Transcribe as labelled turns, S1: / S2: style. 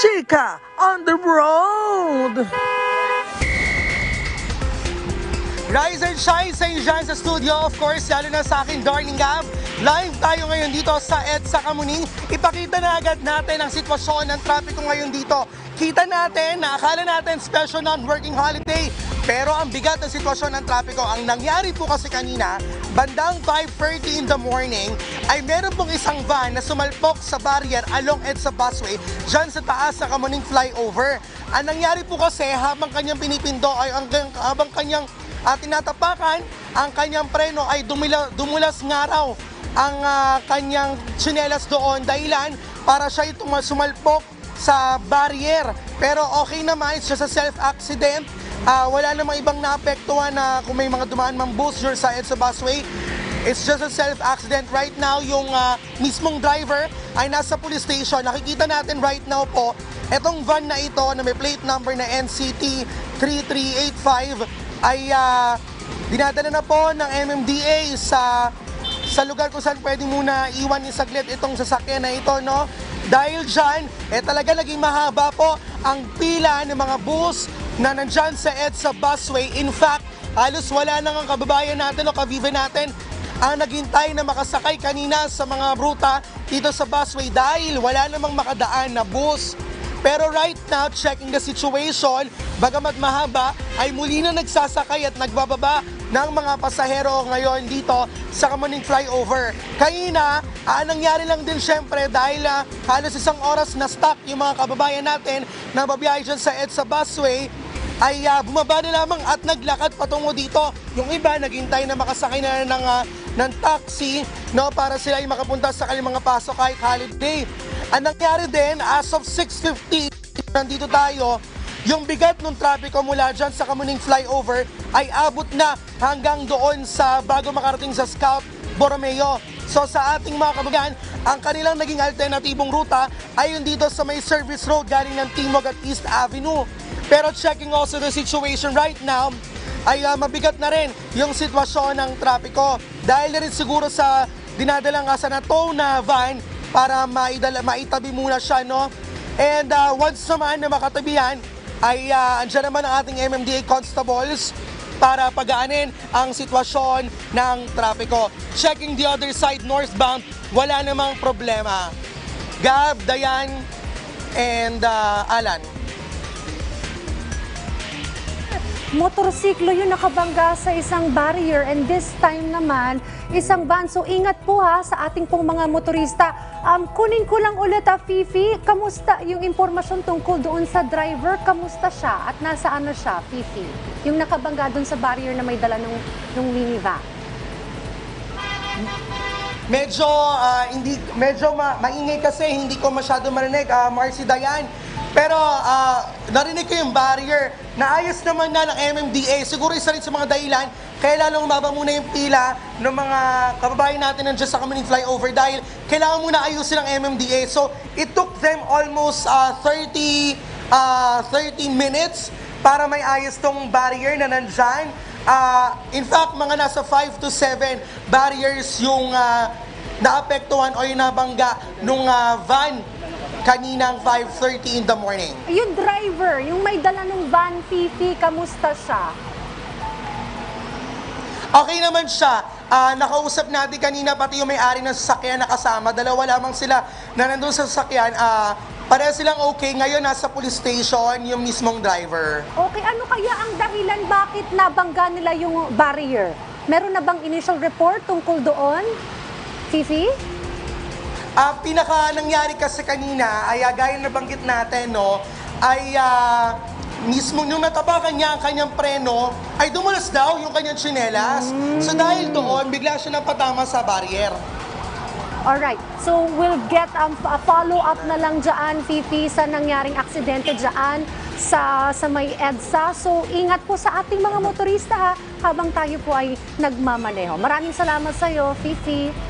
S1: Chika on the road!
S2: Rise and shine sa inyo dyan sa studio. Of course, lalo na sa akin, Darling Gab. Live tayo ngayon dito sa EDSA Kamuning. Ipakita na agad natin ang sitwasyon ng trapiko ngayon dito. Kita natin na akala natin special non-working holiday. Pero ang bigat ng sitwasyon ng trapiko, ang nangyari po kasi kanina, bandang 5:30 in the morning, ay meron pong isang van na sumalpok sa barrier along EDSA busway dyan sa taas sa Kamuning flyover. Ang nangyari po kasi habang kanyang pinipindo ay habang kanyang tinatapakan, ang kanyang preno ay dumulas nga raw ang kanyang tsinelas doon dahilan para siya sumalpok sa barrier. Pero okay naman, it's just a self-accident. Wala namang ibang naapektuhan na kung may mga dumaan mang booster sa EDSA busway. It's just a self-accident. Right now, yung mismong driver ay nasa police station. Nakikita natin right now po, etong van na ito na may plate number na NCT 3385 ay dinadala na po ng MMDA sa lugar kung saan pwede muna iwan ni saglit itong sasakyan na ito, no? Dahil dyan, talaga naging mahaba po ang pila ng mga bus na nandyan sa EDSA busway. In fact, halos wala nang ang kababayan natin o kavive natin ang naghintay na makasakay kanina sa mga ruta dito sa busway dahil wala namang makadaan na bus. Pero right now, checking the situation, bagamat mahaba, ay muli na nagsasakay at nagbababa ng mga pasahero ngayon dito sa Kamuning flyover. Kanina, nangyari lang din syempre dahil halos isang oras na stuck yung mga kababayan natin na babiyahe dyan sa EDSA busway, ay bumaba na lamang at naglakad patungo dito. Yung iba, naghintay na makasakay na ng taxi, no, para sila ay makapunta sa kanilang mga pasok kahit holiday. Ang nangyari din, as of 6:50, nandito tayo, yung bigat ng trapiko mula dyan sa Kamuning flyover ay abot na hanggang doon sa bago makarating sa Scout Borromeo. So sa ating mga kabagan, ang kanilang naging alternatibong ruta ay yung dito sa may service road galing ng Timog at East Avenue. Pero checking also the situation right now, ay mabigat na rin yung sitwasyon ng trapiko. Dahil na rin siguro sa dinadalang sa na-tow na van para maitabi muna siya, no? And once naman na makatabihan, ay andyan naman ang ating MMDA constables para pagaanin ang sitwasyon ng trapiko. Checking the other side, northbound, wala namang problema. Gab, Dayan, and Alan.
S3: Motorsiklo yung nakabangga sa isang barrier and this time naman, isang van. So ingat po sa ating pong mga motorista. Kunin ko lang ulit Fifi, kamusta yung impormasyon tungkol doon sa driver? Kamusta siya at nasaan na siya, Fifi? Yung nakabangga doon sa barrier na may dala ng minivan.
S2: Medyo maingay kasi hindi ko masyado marinig, Marcy, Dayan. Pero narinig ko yung barrier. Naayos naman na ng MMDA. Siguro isa rin sa mga dahilan kaya lalong umaba muna yung pila ng mga kababayan natin nandiyan sa Kamuning flyover dahil kailangan muna ayusin ng MMDA. So it took them almost 30 minutes para may ayos tong barrier na nandyan. In fact, mga nasa 5 to 7 barriers yung naapektuhan o yung nabangga nung van kaninang 5:30 in the morning.
S3: Yung driver, yung may dala ng van, Fifi, kamusta siya?
S2: Okay naman siya. Nakausap natin kanina pati yung may-ari ng sasakyan na kasama. Dalawa lamang sila na nandun sa sasakyan. Pareho silang okay. Ngayon nasa police station yung mismong driver.
S3: Okay, ano kaya ang dahilan bakit nabangga nila yung barrier? Meron na bang initial report tungkol doon, Fifi?
S2: Pinaka nangyari kasi kanina ay gaya na banggit natin, no, ay mismo nung natapakan niya ang kanyang preno ay dumulas daw yung kanyang tsinelas. So dahil doon, bigla siya napatama sa barrier.
S3: Alright, so we'll get a follow-up na lang dyan, Fifi, sa nangyaring aksidente dyan sa may EDSA. So ingat po sa ating mga motorista habang tayo po ay nagmamaneho. Maraming salamat sa iyo, Fifi.